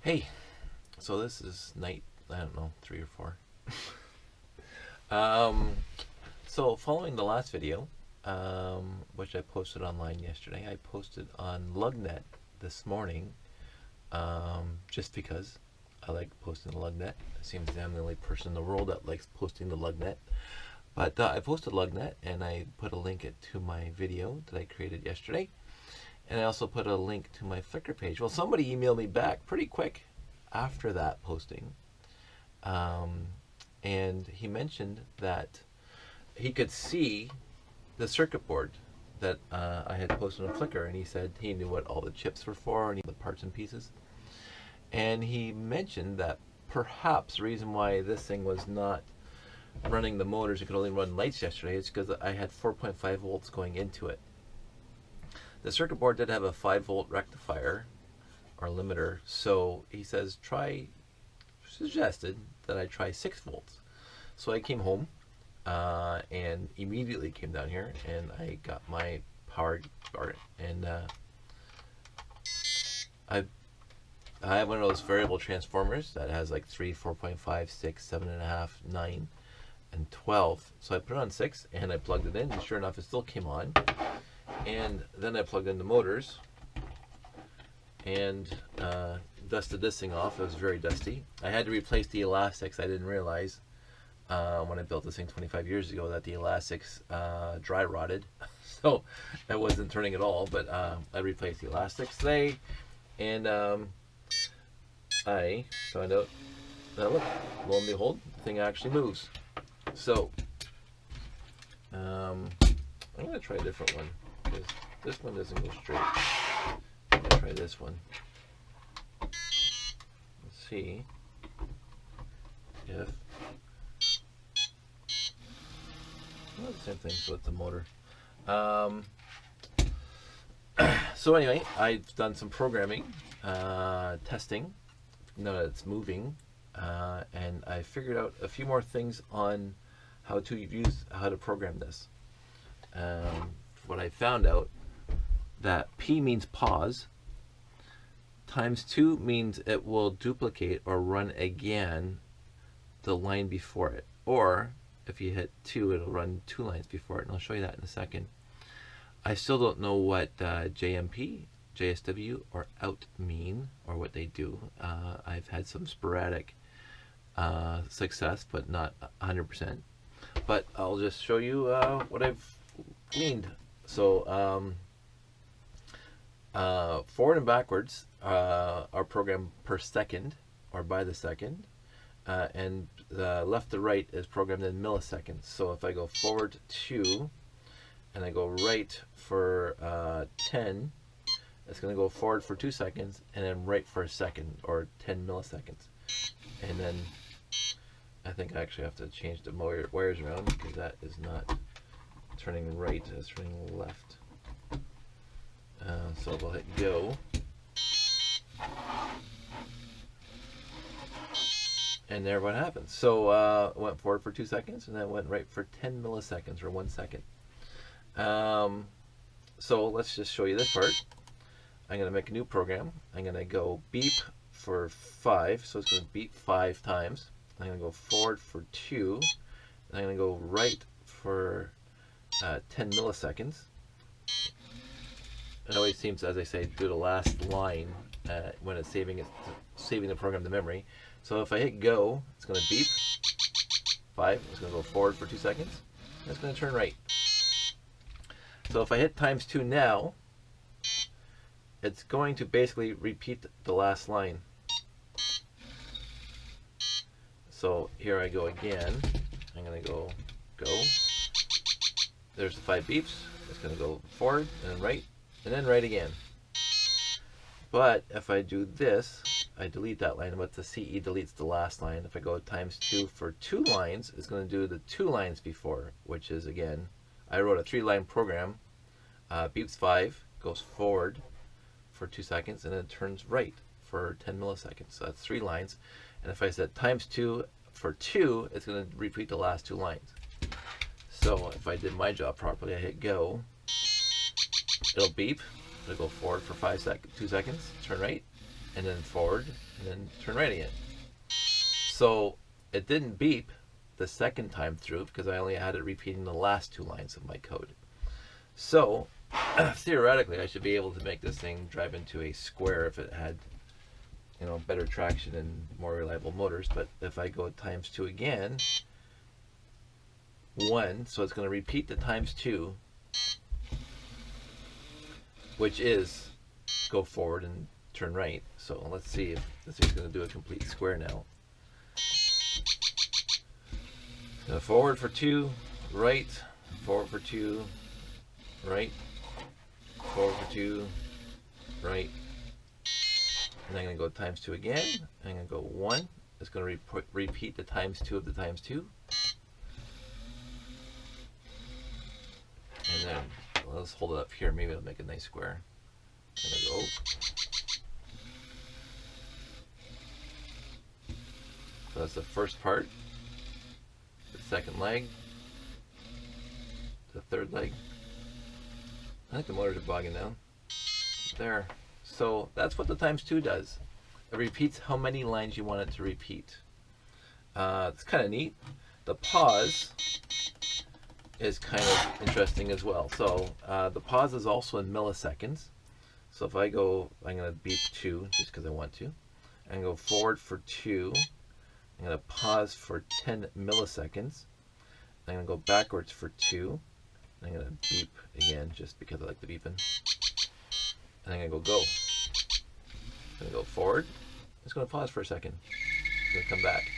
Hey, so this is night, I don't know, 3 or 4. So following the last video, which I posted online yesterday, I posted on Lugnet this morning, just because I like posting the Lugnet. It seems I'm the only person in the world that likes posting the Lugnet. But I posted Lugnet and I put a link to my video that I created yesterday. And I also put a link to my Flickr page. Well, somebody emailed me back pretty quick after that posting. And he mentioned that he could see the circuit board that I had posted on Flickr. And he said he knew what all the chips were for and the parts and pieces. And he mentioned that perhaps the reason why this thing was not running the motors, it could only run lights yesterday, is because I had 4.5 volts going into it. The circuit board did have a 5-volt rectifier or limiter, so he says suggested that I try 6 volts. So I came home and immediately came down here and I got my power bar, and I have one of those variable transformers that has like 3, 4.5, 6, 7.5, 9, and 12. So I put it on 6 and I plugged it in, and sure enough it still came on. And then I plugged in the motors and dusted this thing off. It was very dusty. I had to replace the elastics. I didn't realize when I built this thing 25 years ago that the elastics dry rotted. So I wasn't turning at all, but I replaced the elastics today. And I found out that, look, lo and behold, the thing actually moves. So I'm going to try a different one, because this one doesn't go straight. I'm going to try this one. Let's see if... Well, the same thing, so it's a motor. So anyway, I've done some programming, testing, now that it's moving, and I figured out a few more things on how to program this. What I found out, that P means pause, times 2 means it will duplicate or run again the line before it, or if you hit 2 it'll run 2 lines before it, and I'll show you that in a second. I still don't know what JMP, JSW, or out mean, or what they do. I've had some sporadic success, but not 100%. But I'll just show you what I've gleaned. So forward and backwards are programmed per second, or by the second, and left to right is programmed in milliseconds. So if I go forward 2 and I go right for 10, it's going to go forward for 2 seconds and then right for a second, or 10 milliseconds. And then I think I actually have to change the wires around, because that is not turning right, it's turning left. So we'll hit go. And there what happens. So it went forward for 2 seconds and then went right for 10 milliseconds, or 1 second. So let's just show you this part. I'm going to make a new program. I'm going to go beep for 5, so it's going to beep 5 times. I'm going to go forward for 2, and I'm going to go right for 10 milliseconds. It always seems, as I say, do the last line when it's saving the program to memory. So if I hit go, it's going to beep 5. It's going to go forward for 2 seconds, and it's going to turn right. So if I hit times 2 now, it's going to basically repeat the last line. So here I go again. I'm going to go. There's the 5 beeps. It's going to go forward and then right again. But if I do this, I delete that line, but the CE deletes the last line. If I go times 2 for 2 lines, it's going to do the 2 lines before, which is, again, I wrote a 3-line program. Beeps 5, goes forward for 2 seconds, and then it turns right for 10 milliseconds. So that's 3 lines. And if I said times 2 for 2, it's going to repeat the last 2 lines. So if I did my job properly, I hit go, it'll beep, it'll go forward for 2 seconds, turn right, and then forward, and then turn right again. So it didn't beep the second time through because I only had it repeating the last 2 lines of my code. So theoretically, I should be able to make this thing drive into a square if it had, you know, better traction and more reliable motors. But if I go times 2 again, 1, so it's going to repeat the times 2, which is go forward and turn right. So let's see if this is going to do a complete square now. So forward for 2, right, forward for 2, right, forward for 2, right, and I'm going to go times 2 again. I'm going to go 1. It's going to repeat the times 2 of the times 2. And then let's hold it up here. Maybe it'll make a nice square. I'm going to go. So that's the first part. The second leg. The third leg. I think the motors are bogging down. There. So that's what the times 2 does. It repeats how many lines you want it to repeat. It's kind of neat. The pause is kind of interesting as well. So the pause is also in milliseconds. So if I go, I'm going to beep 2 just because I want to. I'm going to go forward for 2. I'm going to pause for 10 milliseconds. I'm going to go backwards for 2. I'm going to beep again just because I like the beeping. And I'm going to go. I'm going to go forward. It's going to pause for a second. It's going to come back.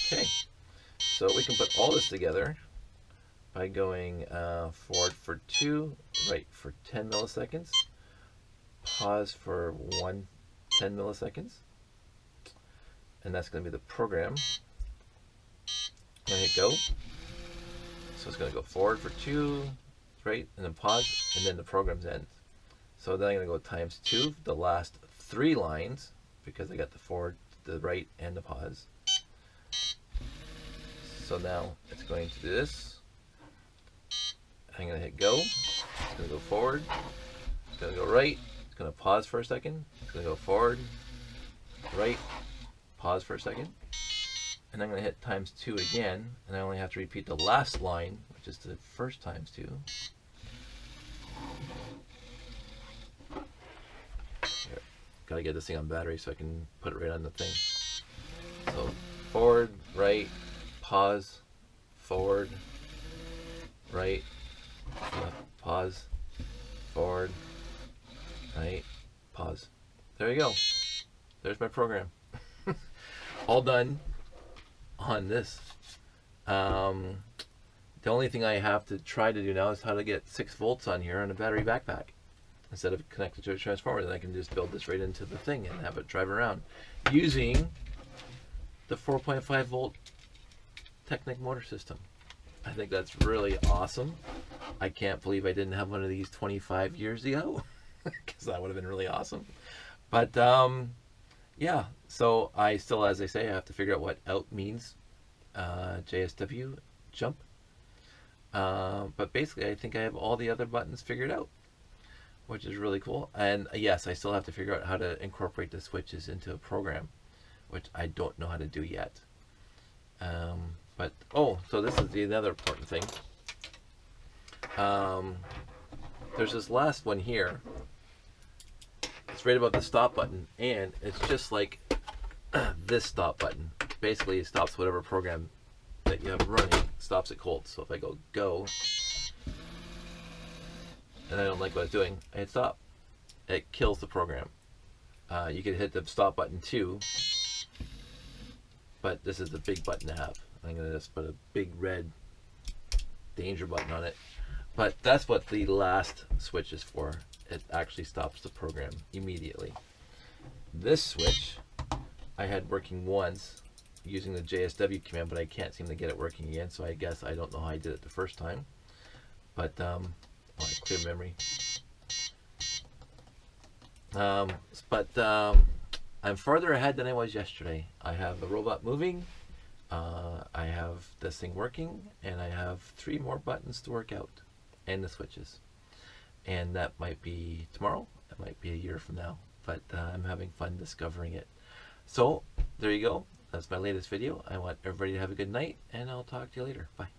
Okay. So we can put all this together by going forward for 2, right for 10 milliseconds, pause for 10 milliseconds, and that's going to be the program. And hit go. So it's going to go forward for 2, right, and then pause, and then the program's end. So then I'm going to go times 2, the last 3 lines, because I got the forward, the right, and the pause. So now it's going to do this. I'm going to hit go. It's going to go forward. It's going to go right. It's going to pause for a second. It's going to go forward, right, pause for a second. And I'm going to hit times 2 again, and I only have to repeat the last line, which is the first times 2. Here. Gotta get this thing on battery so I can put it right on the thing. So forward, right, pause, forward, right, left, pause, forward, right, pause. There you go. There's my program. All done on this. The only thing I have to try to do now is how to get 6 volts on here on a battery backpack instead of connected to a transformer. Then I can just build this right into the thing and have it drive around using the 4.5 volt Technic motor system. I think that's really awesome. I can't believe I didn't have one of these 25 years ago because that would have been really awesome. But yeah, so I still, as I say, I have to figure out what out means. JSW jump. But basically I think I have all the other buttons figured out, which is really cool. And yes, I still have to figure out how to incorporate the switches into a program, which I don't know how to do yet. But oh, so this is another important thing. There's this last one here. It's right above the stop button, and it's just like this stop button. Basically, it stops whatever program that you have running, stops it cold. So if I go, and I don't like what it's doing, I hit stop. It kills the program. You can hit the stop button too, but this is the big button to have. I'm going to just put a big red danger button on it. But that's what the last switch is for. It actually stops the program immediately. This switch I had working once using the JSW command, but I can't seem to get it working again, so I guess I don't know how I did it the first time. But I clear memory. I'm further ahead than I was yesterday. I have the robot moving, I have this thing working, and I have 3 more buttons to work out, and the switches. And that might be tomorrow, it might be a year from now. but I'm having fun discovering it. So there you go. That's my latest video. I want everybody to have a good night, and I'll talk to you later. Bye.